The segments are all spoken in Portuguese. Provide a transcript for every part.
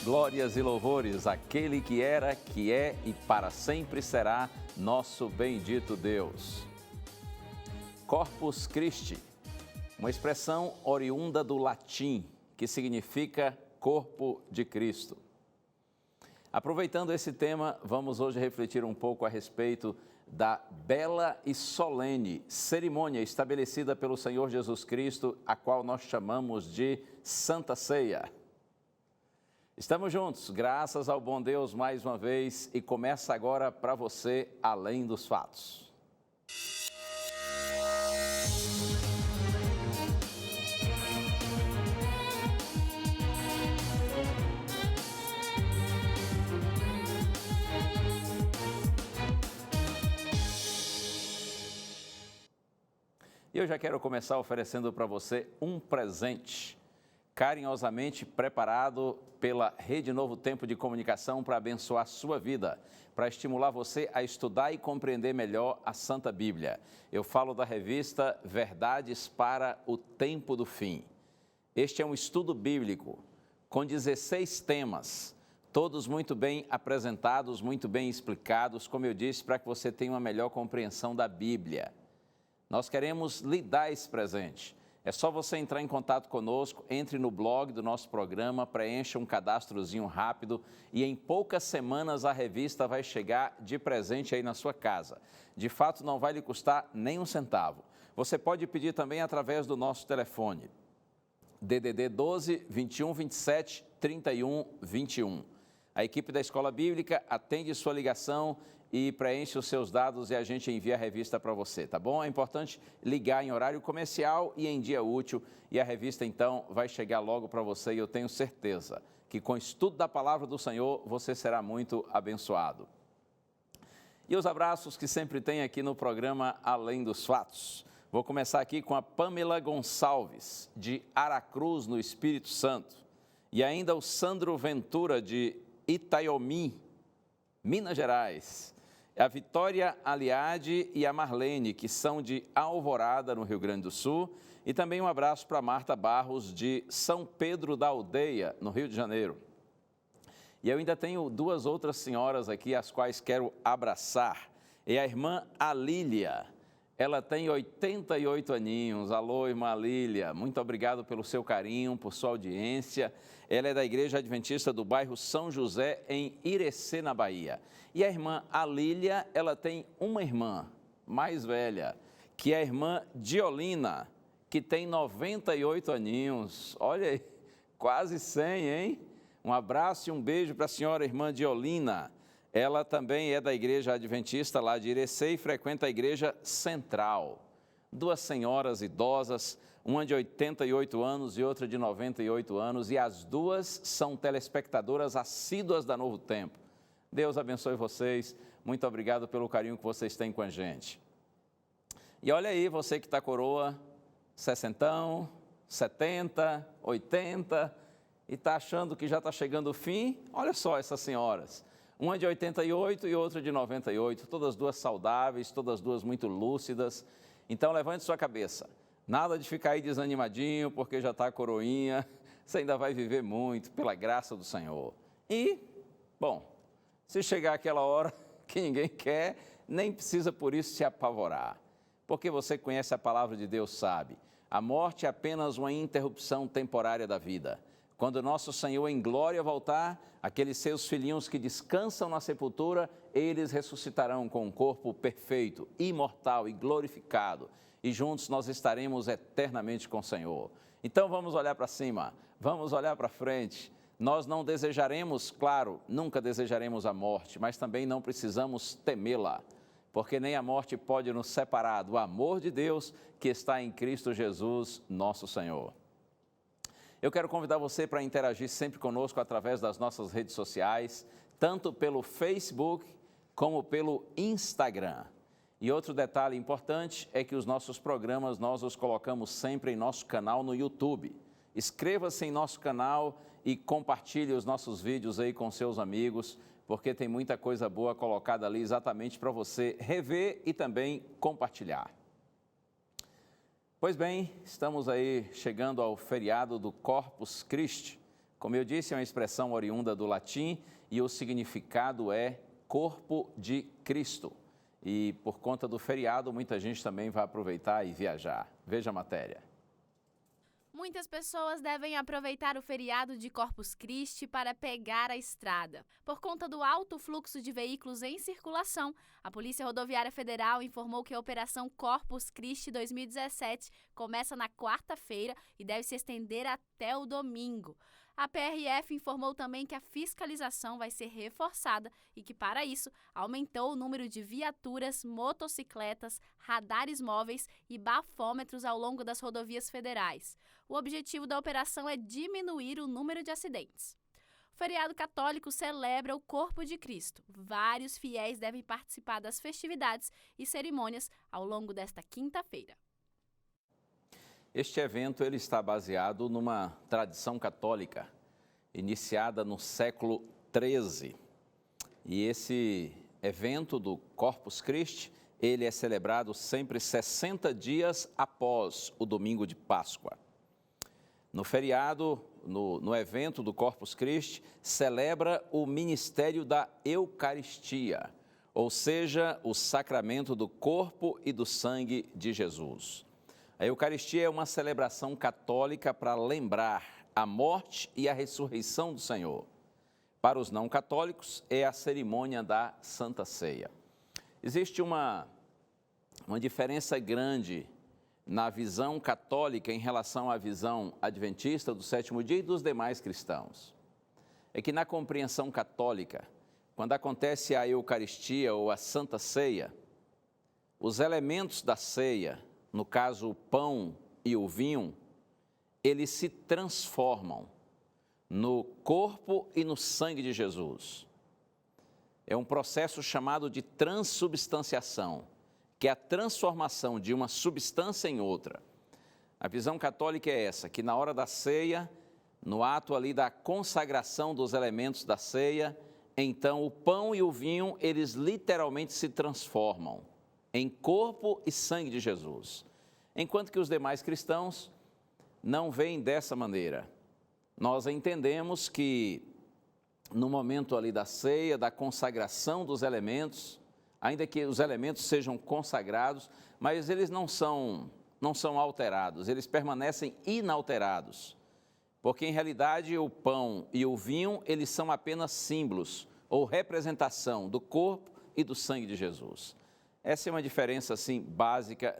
glórias e louvores àquele que era, que é e para sempre será nosso bendito Deus. Corpus Christi, uma expressão oriunda do latim, que significa corpo de Cristo. Aproveitando esse tema, vamos hoje refletir um pouco a respeito da bela e solene cerimônia estabelecida pelo Senhor Jesus Cristo, a qual nós chamamos de Santa Ceia. Estamos juntos, graças ao bom Deus mais uma vez, e começa agora para você Além dos Fatos. E eu já quero começar oferecendo para você um presente, carinhosamente preparado pela Rede Novo Tempo de Comunicação para abençoar a sua vida, para estimular você a estudar e compreender melhor a Santa Bíblia. Eu falo da revista Verdades para o Tempo do Fim. Este é um estudo bíblico com 16 temas, todos muito bem apresentados, muito bem explicados, como eu disse, para que você tenha uma melhor compreensão da Bíblia. Nós queremos lhe dar esse presente. É só você entrar em contato conosco, entre no blog do nosso programa, preencha um cadastrozinho rápido e em poucas semanas a revista vai chegar de presente aí na sua casa. De fato, não vai lhe custar nem um centavo. Você pode pedir também através do nosso telefone, DDD 12 21 27 31 21. A equipe da Escola Bíblica atende sua ligação e preenche os seus dados e a gente envia a revista para você, tá bom? É importante ligar em horário comercial e em dia útil e a revista então vai chegar logo para você e eu tenho certeza que com o estudo da Palavra do Senhor você será muito abençoado. E os abraços que sempre tem aqui no programa Além dos Fatos. Vou começar aqui com a Pamela Gonçalves, de Aracruz, no Espírito Santo. E ainda o Sandro Ventura, de Itaiomi, Minas Gerais. A Vitória Aliade e a Marlene, que são de Alvorada, no Rio Grande do Sul. E também um abraço para Marta Barros, de São Pedro da Aldeia, no Rio de Janeiro. E eu ainda tenho duas outras senhoras aqui, as quais quero abraçar. É a irmã Alília. Ela tem 88 aninhos. Alô, irmã Lília, muito obrigado pelo seu carinho, por sua audiência. Ela é da Igreja Adventista do bairro São José, em Irecê, na Bahia. E a irmã Alília, ela tem uma irmã mais velha, que é a irmã Diolina, que tem 98 aninhos. Olha aí, quase 100, hein? Um abraço e um beijo para a senhora irmã Diolina. Ela também é da Igreja Adventista lá de Irecê e frequenta a Igreja Central. Duas senhoras idosas, uma de 88 anos e outra de 98 anos, e as duas são telespectadoras assíduas da Novo Tempo. Deus abençoe vocês, muito obrigado pelo carinho que vocês têm com a gente. E olha aí, você que está coroa, 60, 70, 80, e está achando que já está chegando o fim, olha só essas senhoras. Uma de 88 e outra de 98, todas duas saudáveis, todas duas muito lúcidas. Então, levante sua cabeça. Nada de ficar aí desanimadinho, porque já está coroinha. Você ainda vai viver muito, pela graça do Senhor. E, bom, se chegar aquela hora que ninguém quer, nem precisa por isso se apavorar. Porque você conhece a palavra de Deus, sabe. A morte é apenas uma interrupção temporária da vida. Quando nosso Senhor em glória voltar, aqueles seus filhinhos que descansam na sepultura, eles ressuscitarão com um corpo perfeito, imortal e glorificado. E juntos nós estaremos eternamente com o Senhor. Então vamos olhar para cima, vamos olhar para frente. Nós não desejaremos, claro, nunca desejaremos a morte, mas também não precisamos temê-la. Porque nem a morte pode nos separar do amor de Deus que está em Cristo Jesus, nosso Senhor. Eu quero convidar você para interagir sempre conosco através das nossas redes sociais, tanto pelo Facebook como pelo Instagram. E outro detalhe importante é que os nossos programas nós os colocamos sempre em nosso canal no YouTube. Inscreva-se em nosso canal e compartilhe os nossos vídeos aí com seus amigos, porque tem muita coisa boa colocada ali exatamente para você rever e também compartilhar. Pois bem, estamos aí chegando ao feriado do Corpus Christi, Como eu disse, é uma expressão oriunda do latim e o significado é corpo de Cristo. E por conta do feriado, muita gente também vai aproveitar e viajar. Veja a matéria. Muitas pessoas devem aproveitar o feriado de Corpus Christi para pegar a estrada. Por conta do alto fluxo de veículos em circulação, a Polícia Rodoviária Federal informou que a Operação Corpus Christi 2017 começa na quarta-feira e deve se estender até o domingo. A PRF informou também que a fiscalização vai ser reforçada e que, para isso, aumentou o número de viaturas, motocicletas, radares móveis e bafômetros ao longo das rodovias federais. O objetivo da operação é diminuir o número de acidentes. O feriado católico celebra o Corpo de Cristo. Vários fiéis devem participar das festividades e cerimônias ao longo desta quinta-feira. Este evento ele está baseado numa tradição católica, iniciada no século XIII. E esse evento do Corpus Christi, ele é celebrado sempre 60 dias após o domingo de Páscoa. No feriado, no evento do Corpus Christi, celebra o ministério da Eucaristia, ou seja, o sacramento do corpo e do sangue de Jesus. A Eucaristia é uma celebração católica para lembrar a morte e a ressurreição do Senhor. Para os não católicos, é a cerimônia da Santa Ceia. Existe uma diferença grande na visão católica em relação à visão adventista do sétimo dia e dos demais cristãos. É que na compreensão católica, quando acontece a Eucaristia ou a Santa Ceia, os elementos da ceia, no caso o pão e o vinho, eles se transformam no corpo e no sangue de Jesus. É um processo chamado de transubstanciação, que é a transformação de uma substância em outra. A visão católica é essa, que na hora da ceia, no ato ali da consagração dos elementos da ceia, então o pão e o vinho, eles literalmente se transformam em corpo e sangue de Jesus. Enquanto que os demais cristãos não veem dessa maneira. Nós entendemos que no momento ali da ceia, da consagração dos elementos, ainda que os elementos sejam consagrados, mas eles não são alterados, eles permanecem inalterados. Porque em realidade o pão e o vinho, eles são apenas símbolos ou representação do corpo e do sangue de Jesus. Essa é uma diferença, assim, básica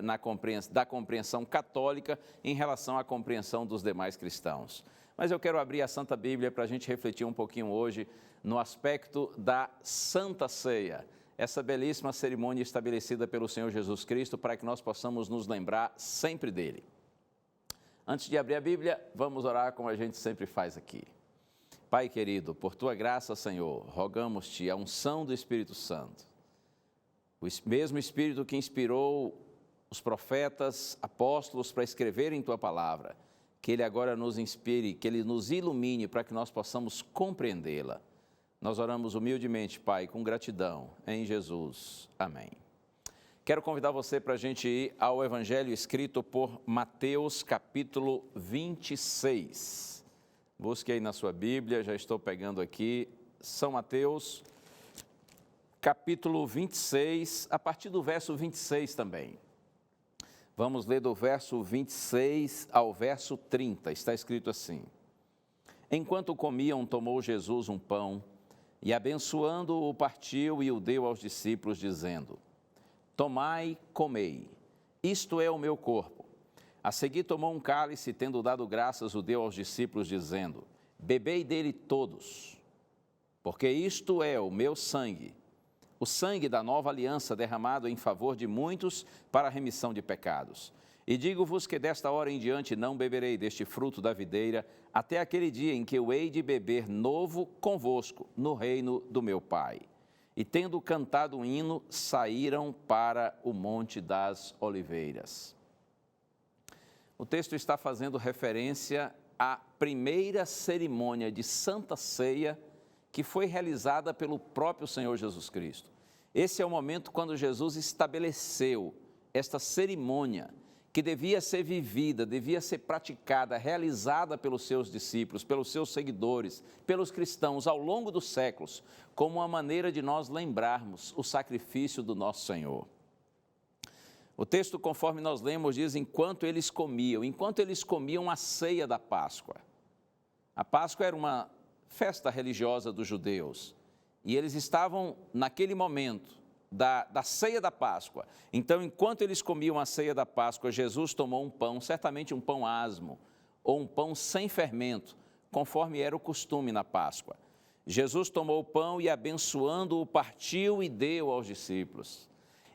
da compreensão católica em relação à compreensão dos demais cristãos. Mas eu quero abrir a Santa Bíblia para a gente refletir um pouquinho hoje no aspecto da Santa Ceia, essa belíssima cerimônia estabelecida pelo Senhor Jesus Cristo para que nós possamos nos lembrar sempre dele. Antes de abrir a Bíblia, vamos orar como a gente sempre faz aqui. Pai querido, por tua graça, Senhor, rogamos-te a unção do Espírito Santo. O mesmo Espírito que inspirou os profetas, apóstolos para escreverem tua palavra, que ele agora nos inspire, que ele nos ilumine para que nós possamos compreendê-la. Nós oramos humildemente, Pai, com gratidão, em Jesus. Amém. Quero convidar você para a gente ir ao Evangelho escrito por Mateus, capítulo 26. Busque aí na sua Bíblia, já estou pegando aqui, São Mateus, capítulo 26, a partir do verso 26 também. Vamos ler do verso 26 ao verso 30, está escrito assim: Enquanto comiam, tomou Jesus um pão e, abençoando-o, partiu e o deu aos discípulos, dizendo: Tomai, comei, isto é o meu corpo. A seguir tomou um cálice, tendo dado graças, o deu aos discípulos, dizendo: Bebei dele todos, porque isto é o meu sangue, o sangue da nova aliança derramado em favor de muitos para a remissão de pecados. E digo-vos que desta hora em diante não beberei deste fruto da videira, até aquele dia em que eu hei de beber novo convosco no reino do meu Pai. E tendo cantado um hino, saíram para o Monte das Oliveiras. O texto está fazendo referência à primeira cerimônia de Santa Ceia que foi realizada pelo próprio Senhor Jesus Cristo. Esse é o momento quando Jesus estabeleceu esta cerimônia que devia ser vivida, devia ser praticada, realizada pelos seus discípulos, pelos seus seguidores, pelos cristãos ao longo dos séculos, como uma maneira de nós lembrarmos o sacrifício do nosso Senhor. O texto, conforme nós lemos, diz: enquanto eles comiam a ceia da Páscoa. A Páscoa era uma festa religiosa dos judeus e eles estavam naquele momento da ceia da Páscoa. Então, enquanto eles comiam a ceia da Páscoa, Jesus tomou um pão, certamente um pão asmo, ou um pão sem fermento, conforme era o costume na Páscoa. Jesus tomou o pão e, abençoando-o, partiu e deu aos discípulos.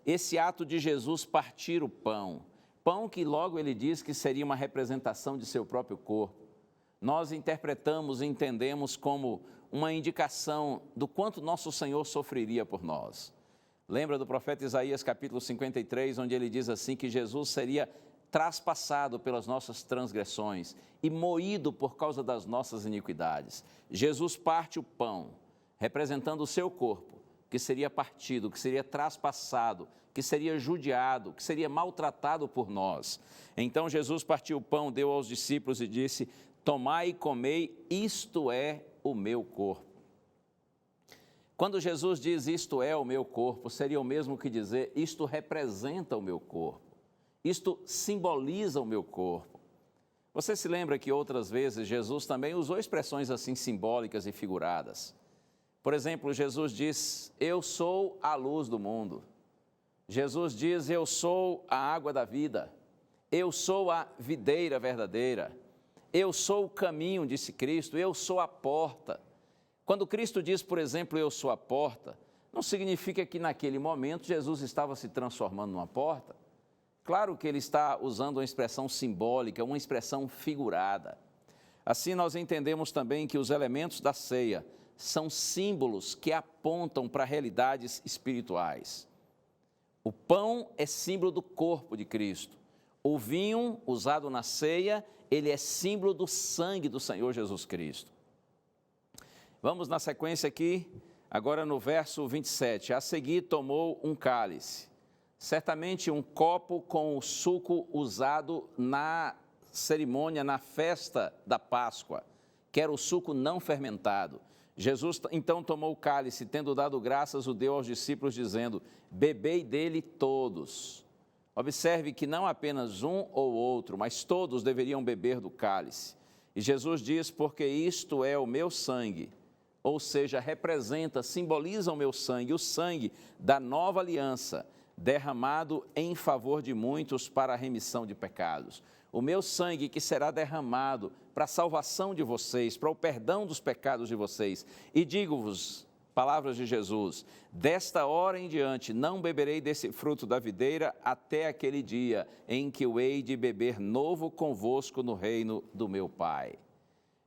Esse ato de Jesus partir o pão que logo ele diz que seria uma representação de seu próprio corpo, nós interpretamos e entendemos como uma indicação do quanto nosso Senhor sofreria por nós. Lembra do profeta Isaías, capítulo 53, onde ele diz assim que Jesus seria traspassado pelas nossas transgressões e moído por causa das nossas iniquidades. Jesus parte o pão, representando o seu corpo, que seria partido, que seria traspassado, que seria judiado, que seria maltratado por nós. Então Jesus partiu o pão, deu aos discípulos e disse: tomai e comei, isto é o meu corpo. Quando Jesus diz isto é o meu corpo, seria o mesmo que dizer isto representa o meu corpo, isto simboliza o meu corpo. Você se lembra que outras vezes Jesus também usou expressões assim simbólicas e figuradas. Por exemplo, Jesus diz: eu sou a luz do mundo. Jesus diz: eu sou a água da vida. Eu sou a videira verdadeira. Eu sou o caminho, disse Cristo. Eu sou a porta. Quando Cristo diz, por exemplo, eu sou a porta, não significa que naquele momento Jesus estava se transformando numa porta. Claro que ele está usando uma expressão simbólica, uma expressão figurada. Assim, nós entendemos também que os elementos da ceia são símbolos que apontam para realidades espirituais. O pão é símbolo do corpo de Cristo. O vinho usado na ceia, ele é símbolo do sangue do Senhor Jesus Cristo. Vamos na sequência aqui, agora no verso 27. A seguir tomou um cálice, certamente um copo com o suco usado na cerimônia, na festa da Páscoa, que era o suco não fermentado. Jesus então tomou o cálice, tendo dado graças, o deu aos discípulos, dizendo: bebei dele todos. Observe que não apenas um ou outro, mas todos deveriam beber do cálice. E Jesus diz: porque isto é o meu sangue, ou seja, representa, simboliza o meu sangue, o sangue da nova aliança, derramado em favor de muitos para a remissão de pecados. O meu sangue que será derramado para a salvação de vocês, para o perdão dos pecados de vocês. E digo-vos, palavras de Jesus: desta hora em diante não beberei desse fruto da videira até aquele dia em que eu hei de beber novo convosco no reino do meu Pai.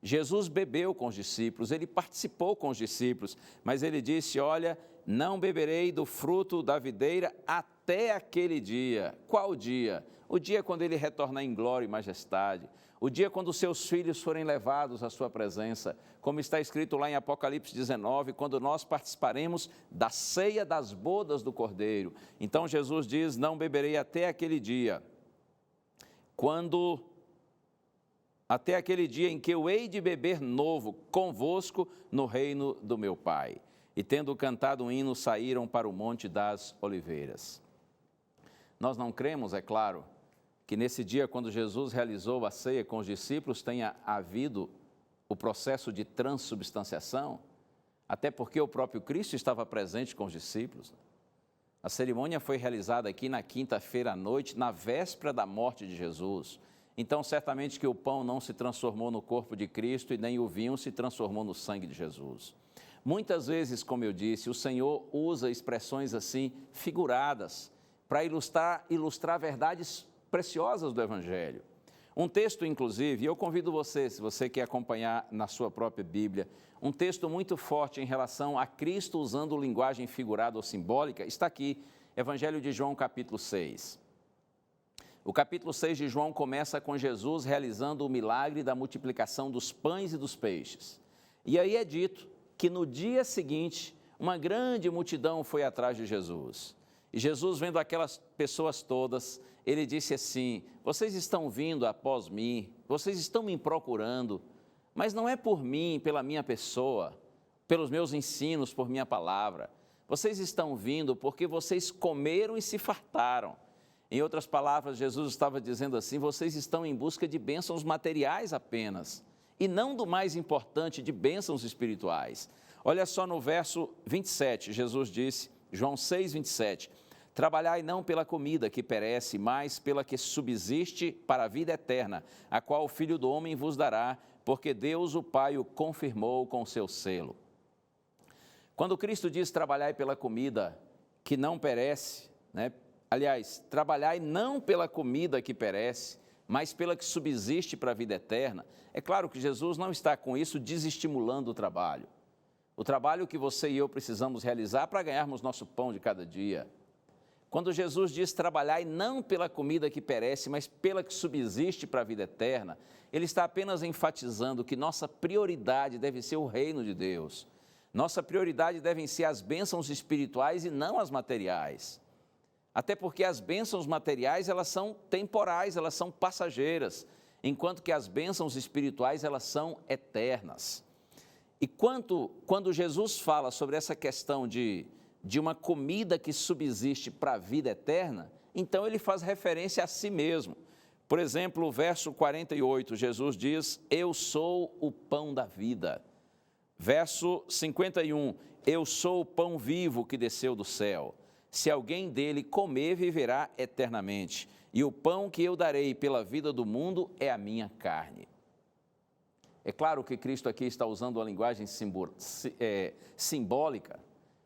Jesus bebeu com os discípulos, ele participou com os discípulos, mas ele disse: olha, não beberei do fruto da videira até aquele dia. Qual dia? O dia quando ele retornar em glória e majestade, o dia quando os seus filhos forem levados à sua presença, como está escrito lá em Apocalipse 19, quando nós participaremos da ceia das bodas do Cordeiro. Então Jesus diz: não beberei até aquele dia, até aquele dia em que eu hei de beber novo convosco no reino do meu Pai. E tendo cantado um hino, saíram para o Monte das Oliveiras. Nós não cremos, é claro, que nesse dia, quando Jesus realizou a ceia com os discípulos, tenha havido o processo de transubstanciação, até porque o próprio Cristo estava presente com os discípulos. A cerimônia foi realizada aqui na quinta-feira à noite, na véspera da morte de Jesus. Então, certamente que o pão não se transformou no corpo de Cristo e nem o vinho se transformou no sangue de Jesus. Muitas vezes, como eu disse, o Senhor usa expressões assim, figuradas, para ilustrar verdades preciosas do Evangelho. Um texto, inclusive, eu convido você, se você quer acompanhar na sua própria Bíblia, um texto muito forte em relação a Cristo usando linguagem figurada ou simbólica, está aqui, Evangelho de João, capítulo 6. O capítulo 6 de João começa com Jesus realizando o milagre da multiplicação dos pães e dos peixes. E aí é dito que no dia seguinte, uma grande multidão foi atrás de Jesus. E Jesus, vendo aquelas pessoas todas, ele disse assim: vocês estão vindo após mim, vocês estão me procurando, mas não é por mim, pela minha pessoa, pelos meus ensinos, por minha palavra. Vocês estão vindo porque vocês comeram e se fartaram. Em outras palavras, Jesus estava dizendo assim: vocês estão em busca de bênçãos materiais apenas, e não do mais importante, de bênçãos espirituais. Olha só no verso 27, Jesus disse, João 6, 27, trabalhai não pela comida que perece, mas pela que subsiste para a vida eterna, a qual o Filho do Homem vos dará, porque Deus o Pai o confirmou com seu selo. Quando Cristo diz trabalhai pela comida que não perece, aliás, trabalhai não pela comida que perece, mas pela que subsiste para a vida eterna, é claro que Jesus não está com isso desestimulando o trabalho. O trabalho que você e eu precisamos realizar para ganharmos nosso pão de cada dia. Quando Jesus diz trabalhai não pela comida que perece, mas pela que subsiste para a vida eterna, ele está apenas enfatizando que nossa prioridade deve ser o reino de Deus. Nossa prioridade devem ser as bênçãos espirituais e não as materiais. Até porque as bênçãos materiais, elas são temporais, elas são passageiras, enquanto que as bênçãos espirituais, elas são eternas. E quando Jesus fala sobre essa questão de uma comida que subsiste para a vida eterna, então ele faz referência a si mesmo. Por exemplo, o verso 48, Jesus diz: eu sou o pão da vida. Verso 51, eu sou o pão vivo que desceu do céu. Se alguém dele comer, viverá eternamente. E o pão que eu darei pela vida do mundo é a minha carne. É claro que Cristo aqui está usando uma linguagem simbólica,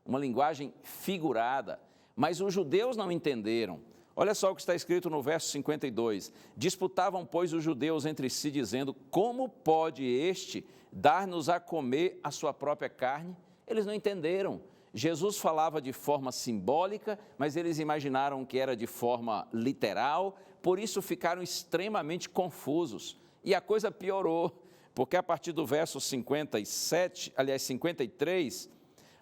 uma linguagem figurada, mas os judeus não entenderam. Olha só o que está escrito no verso 52. Disputavam, pois, os judeus entre si, dizendo: como pode este dar-nos a comer a sua própria carne? Eles não entenderam. Jesus falava de forma simbólica, mas eles imaginaram que era de forma literal, por isso ficaram extremamente confusos. E a coisa piorou, porque a partir do verso 53,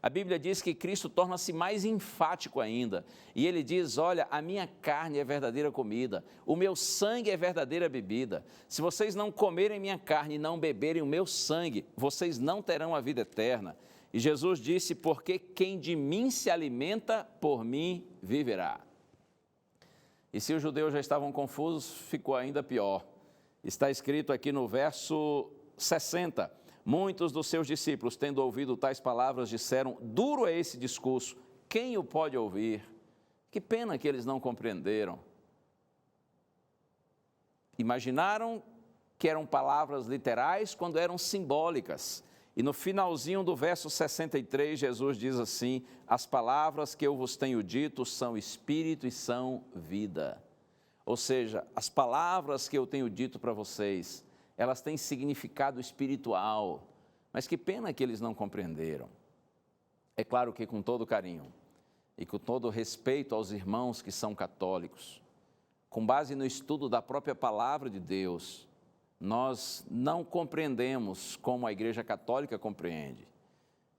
a Bíblia diz que Cristo torna-se mais enfático ainda. E ele diz: olha, a minha carne é verdadeira comida, o meu sangue é verdadeira bebida. Se vocês não comerem minha carne e não beberem o meu sangue, vocês não terão a vida eterna. E Jesus disse: porque quem de mim se alimenta, por mim viverá. E se os judeus já estavam confusos, ficou ainda pior. Está escrito aqui no verso 60, muitos dos seus discípulos, tendo ouvido tais palavras, disseram: duro é esse discurso, quem o pode ouvir? Que pena que eles não compreenderam. Imaginaram que eram palavras literais quando eram simbólicas. E no finalzinho do verso 63, Jesus diz assim: as palavras que eu vos tenho dito são espírito e são vida. Ou seja, as palavras que eu tenho dito para vocês, elas têm significado espiritual, mas que pena que eles não compreenderam. É claro que com todo carinho e com todo respeito aos irmãos que são católicos, com base no estudo da própria palavra de Deus, nós não compreendemos como a Igreja Católica compreende,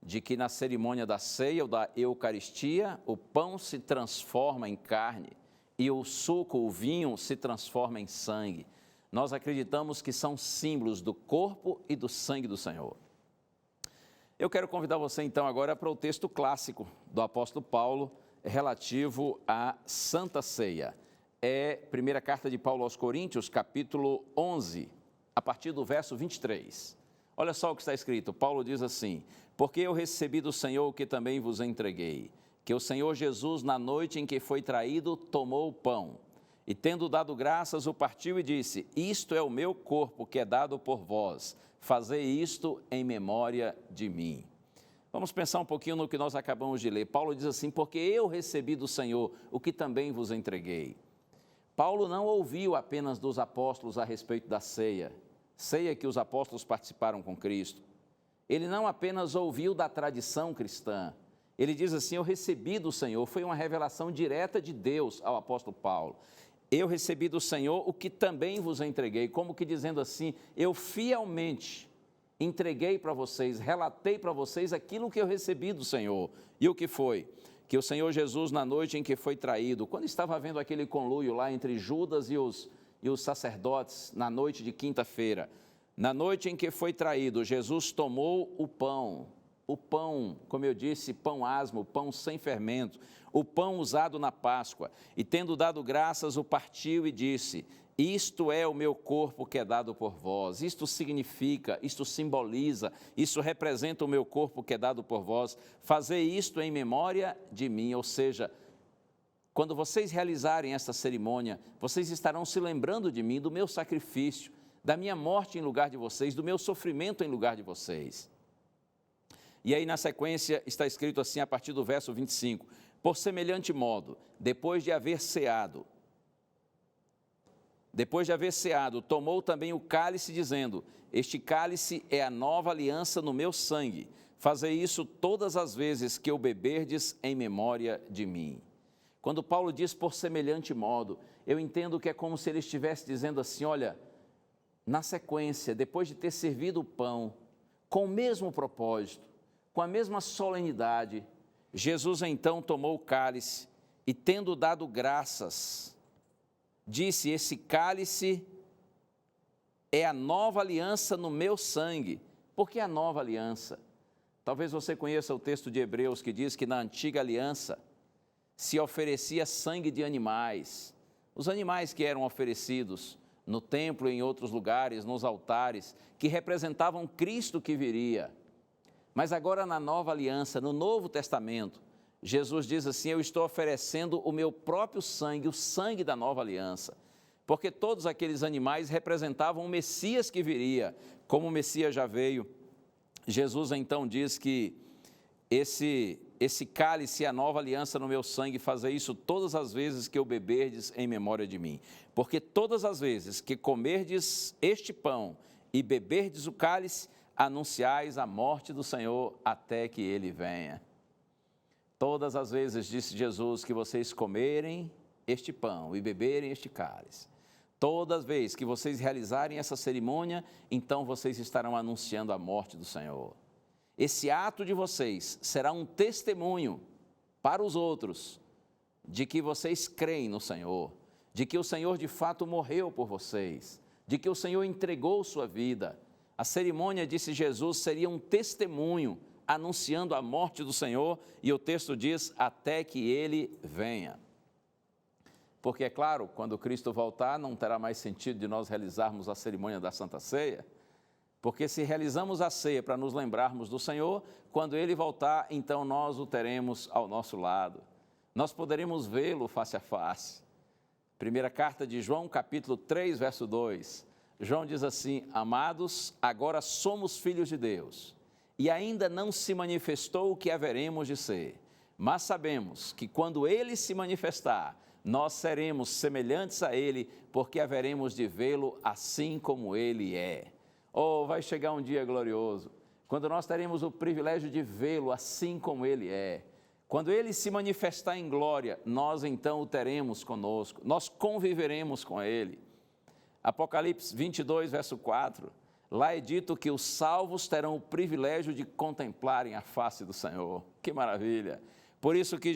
de que na cerimônia da ceia ou da Eucaristia, o pão se transforma em carne e o suco, o vinho, se transforma em sangue. Nós acreditamos que são símbolos do corpo e do sangue do Senhor. Eu quero convidar você então agora para o texto clássico do apóstolo Paulo relativo à Santa Ceia. É a primeira carta de Paulo aos Coríntios, capítulo 11, a partir do verso 23. Olha só o que está escrito. Paulo diz assim: porque eu recebi do Senhor o que também vos entreguei, que o Senhor Jesus, na noite em que foi traído, tomou o pão, e tendo dado graças, o partiu e disse: isto é o meu corpo que é dado por vós, fazei isto em memória de mim. Vamos pensar um pouquinho no que nós acabamos de ler. Paulo diz assim: porque eu recebi do Senhor o que também vos entreguei. Paulo não ouviu apenas dos apóstolos a respeito da ceia que os apóstolos participaram com Cristo. Ele não apenas ouviu da tradição cristã. Ele diz assim: eu recebi do Senhor. Foi uma revelação direta de Deus ao apóstolo Paulo. Eu recebi do Senhor o que também vos entreguei, como que dizendo assim: eu fielmente entreguei para vocês, relatei para vocês aquilo que eu recebi do Senhor. E o que foi? que o Senhor Jesus, na noite em que foi traído, quando estava havendo aquele conluio lá entre Judas e os sacerdotes, na noite de quinta-feira, na noite em que foi traído, Jesus tomou o pão, como eu disse, pão asmo, pão sem fermento, o pão usado na Páscoa, e tendo dado graças, o partiu e disse: isto é o meu corpo que é dado por vós. Isto significa, isto simboliza, isso representa o meu corpo que é dado por vós. Fazei isto em memória de mim. Ou seja, quando vocês realizarem esta cerimônia, vocês estarão se lembrando de mim, do meu sacrifício, da minha morte em lugar de vocês, do meu sofrimento em lugar de vocês. E aí na sequência está escrito assim, a partir do verso 25: por semelhante modo, depois de haver ceado, tomou também o cálice, dizendo: este cálice é a nova aliança no meu sangue. Fazei isso todas as vezes que o beberdes em memória de mim. Quando Paulo diz por semelhante modo, eu entendo que é como se ele estivesse dizendo assim: olha, na sequência, depois de ter servido o pão, com o mesmo propósito, com a mesma solenidade, Jesus então tomou o cálice e, tendo dado graças, disse: esse cálice é a nova aliança no meu sangue. Por que a nova aliança? Talvez você conheça o texto de Hebreus que diz que na antiga aliança se oferecia sangue de animais. Os animais que eram oferecidos no templo e em outros lugares, nos altares, que representavam Cristo que viria. Mas agora na nova aliança, no Novo Testamento, Jesus diz assim: eu estou oferecendo o meu próprio sangue, o sangue da nova aliança, porque todos aqueles animais representavam o Messias que viria. Como o Messias já veio, Jesus então diz que esse cálice é a nova aliança no meu sangue, fazei isso todas as vezes que o beberdes em memória de mim. Porque todas as vezes que comerdes este pão e beberdes o cálice, anunciais a morte do Senhor até que ele venha. Todas as vezes, disse Jesus, que vocês comerem este pão e beberem este cálice, todas as vezes que vocês realizarem essa cerimônia, então vocês estarão anunciando a morte do Senhor. Esse ato de vocês será um testemunho para os outros de que vocês creem no Senhor, de que o Senhor de fato morreu por vocês, de que o Senhor entregou sua vida. A cerimônia, disse Jesus, seria um testemunho anunciando a morte do Senhor, e o texto diz: até que ele venha. Porque, é claro, quando Cristo voltar, não terá mais sentido de nós realizarmos a cerimônia da Santa Ceia, porque se realizamos a ceia para nos lembrarmos do Senhor, quando ele voltar, então nós o teremos ao nosso lado. Nós poderemos vê-lo face a face. Primeira carta de João, capítulo 3, verso 2. João diz assim: amados, agora somos filhos de Deus, e ainda não se manifestou o que haveremos de ser, mas sabemos que quando ele se manifestar, nós seremos semelhantes a ele, porque haveremos de vê-lo assim como ele é. Oh, vai chegar um dia glorioso, quando nós teremos o privilégio de vê-lo assim como ele é. Quando ele se manifestar em glória, nós então o teremos conosco, nós conviveremos com ele. Apocalipse 22, verso 4, lá é dito que os salvos terão o privilégio de contemplarem a face do Senhor. Que maravilha! Por isso que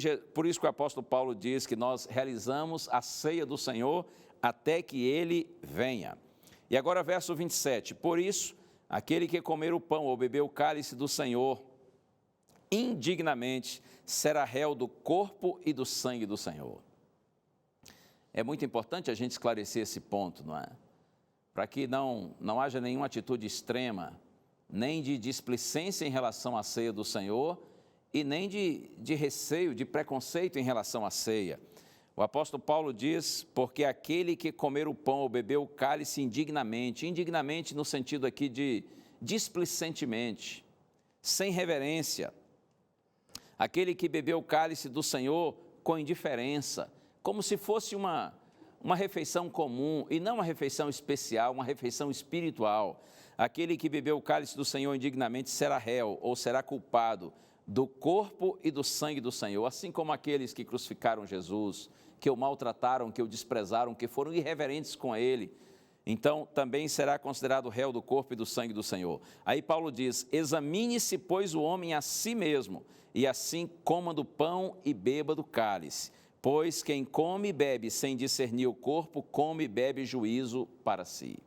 o apóstolo Paulo diz que nós realizamos a ceia do Senhor até que ele venha. E agora verso 27, por isso, aquele que comer o pão ou beber o cálice do Senhor indignamente será réu do corpo e do sangue do Senhor. É muito importante a gente esclarecer esse ponto, não é? Para que não haja nenhuma atitude extrema, nem de displicência em relação à ceia do Senhor e nem de receio, de preconceito em relação à ceia. O apóstolo Paulo diz: porque aquele que comer o pão ou beber o cálice indignamente no sentido aqui de displicentemente, sem reverência, aquele que bebeu o cálice do Senhor com indiferença, como se fosse uma refeição comum e não uma refeição especial, uma refeição espiritual. Aquele que bebeu o cálice do Senhor indignamente será réu ou será culpado do corpo e do sangue do Senhor, assim como aqueles que crucificaram Jesus, que o maltrataram, que o desprezaram, que foram irreverentes com ele. então também será considerado réu do corpo e do sangue do Senhor. Aí Paulo diz, examine-se, pois, o homem a si mesmo, e assim coma do pão e beba do cálice. Pois quem come e bebe sem discernir o corpo, come e bebe juízo para si.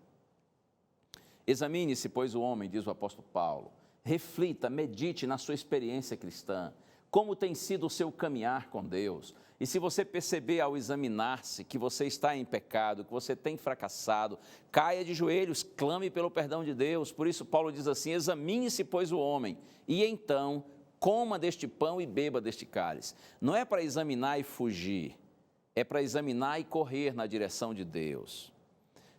Examine-se, pois, o homem, diz o apóstolo Paulo. Reflita, medite na sua experiência cristã. Como tem sido o seu caminhar com Deus? E se você perceber ao examinar-se que você está em pecado, que você tem fracassado, caia de joelhos, clame pelo perdão de Deus. Por isso Paulo diz assim, examine-se, pois, o homem, e então coma deste pão e beba deste cálice. Não é para examinar e fugir, é para examinar e correr na direção de Deus.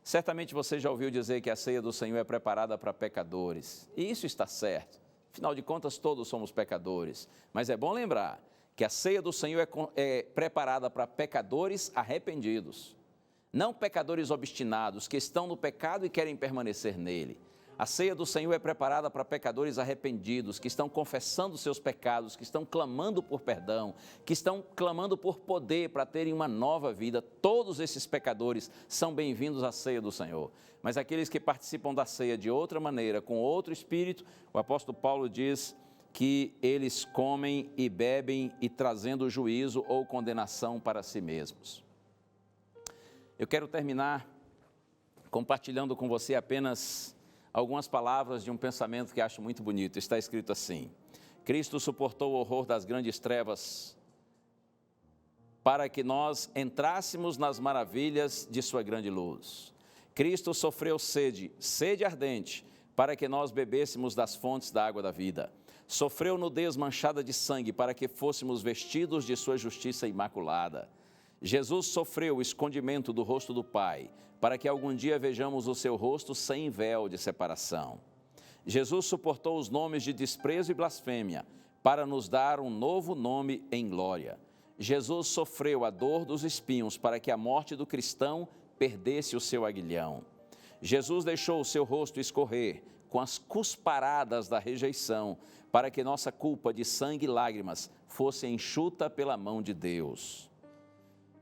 Certamente você já ouviu dizer que a ceia do Senhor é preparada para pecadores, e isso está certo. Afinal de contas, todos somos pecadores, mas é bom lembrar que a ceia do Senhor é preparada para pecadores arrependidos, não pecadores obstinados, que estão no pecado e querem permanecer nele. A ceia do Senhor é preparada para pecadores arrependidos, que estão confessando seus pecados, que estão clamando por perdão, que estão clamando por poder para terem uma nova vida. Todos esses pecadores são bem-vindos à ceia do Senhor. Mas aqueles que participam da ceia de outra maneira, com outro espírito, o apóstolo Paulo diz que eles comem e bebem e trazendo juízo ou condenação para si mesmos. Eu quero terminar compartilhando com você apenas algumas palavras de um pensamento que acho muito bonito. Está escrito assim: Cristo suportou o horror das grandes trevas para que nós entrássemos nas maravilhas de sua grande luz. Cristo sofreu sede ardente, para que nós bebêssemos das fontes da água da vida. Sofreu nudez manchada de sangue, para que fôssemos vestidos de sua justiça imaculada. Jesus sofreu o escondimento do rosto do Pai, para que algum dia vejamos o seu rosto sem véu de separação. Jesus suportou os nomes de desprezo e blasfêmia, para nos dar um novo nome em glória. Jesus sofreu a dor dos espinhos, para que a morte do cristão perdesse o seu aguilhão. Jesus deixou o seu rosto escorrer com as cusparadas da rejeição, para que nossa culpa de sangue e lágrimas fosse enxuta pela mão de Deus.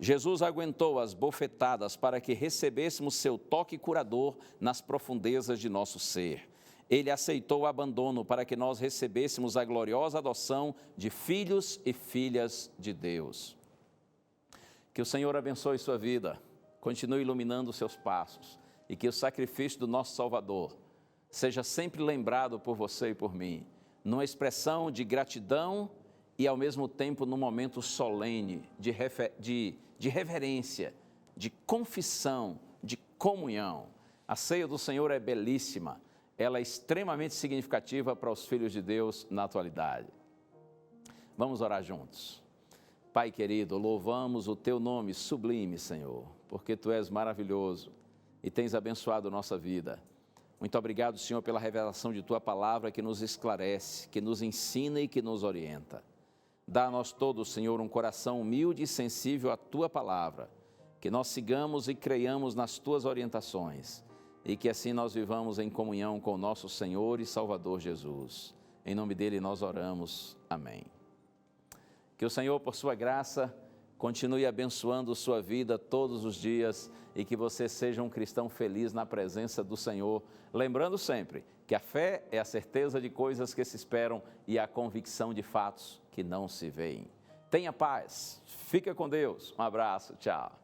Jesus aguentou as bofetadas para que recebêssemos seu toque curador nas profundezas de nosso ser. Ele aceitou o abandono para que nós recebêssemos a gloriosa adoção de filhos e filhas de Deus. Que o Senhor abençoe sua vida, continue iluminando os seus passos e que o sacrifício do nosso Salvador seja sempre lembrado por você e por mim, numa expressão de gratidão e ao mesmo tempo num momento solene de reverência, de confissão, de comunhão. A ceia do Senhor é belíssima, ela é extremamente significativa para os filhos de Deus na atualidade. Vamos orar juntos. Pai querido, louvamos o teu nome sublime, Senhor, porque tu és maravilhoso e tens abençoado nossa vida. Muito obrigado, Senhor, pela revelação de tua palavra que nos esclarece, que nos ensina e que nos orienta. Dá a nós todos, Senhor, um coração humilde e sensível à tua palavra, que nós sigamos e creiamos nas tuas orientações e que assim nós vivamos em comunhão com o nosso Senhor e Salvador Jesus. Em nome dele nós oramos. Amém. Que o Senhor, por sua graça, continue abençoando sua vida todos os dias e que você seja um cristão feliz na presença do Senhor. Lembrando sempre que a fé é a certeza de coisas que se esperam e a convicção de fatos que não se veem. Tenha paz, fica com Deus, um abraço, tchau.